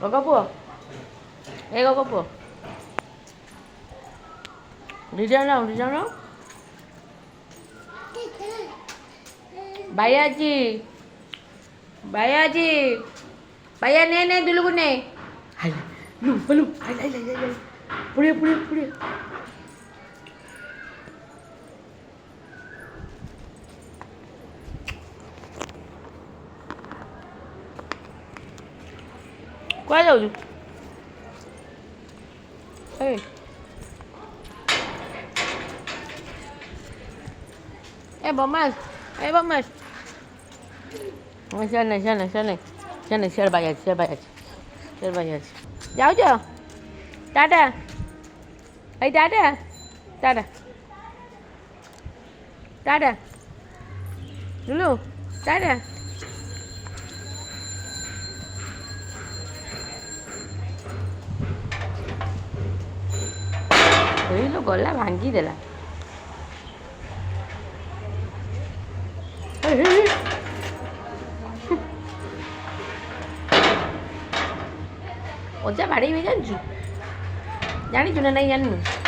ଗଗ ପୁଅ ଏ ଗଗ ପୁଅ ଦି ଜଣ ବାଇଆଜି ବାଇଆଜି ବାଇଆ ନେ ଦୁଲୁକୁ ନେ ବଲୁ ପୁড়িয়ে କୁଆଡ଼େ ଯାଉଛୁ ବମାସ ବମାସ ସିଆଡ଼େ ବାଇ ଅଛି ଯାଉଛ ଟାଟା ଏଇ ଟାଟା ଟାଟା ଟାଟା ଲୁଲୁ ଟାଟା ଏଇଲୋ ଗଲା ଭାଙ୍ଗିଦେଲା ଅଜା ବାଡ଼େଇବେ ଜାଣିଛୁ ନା ନାଇଁ ଜାଣିନୁ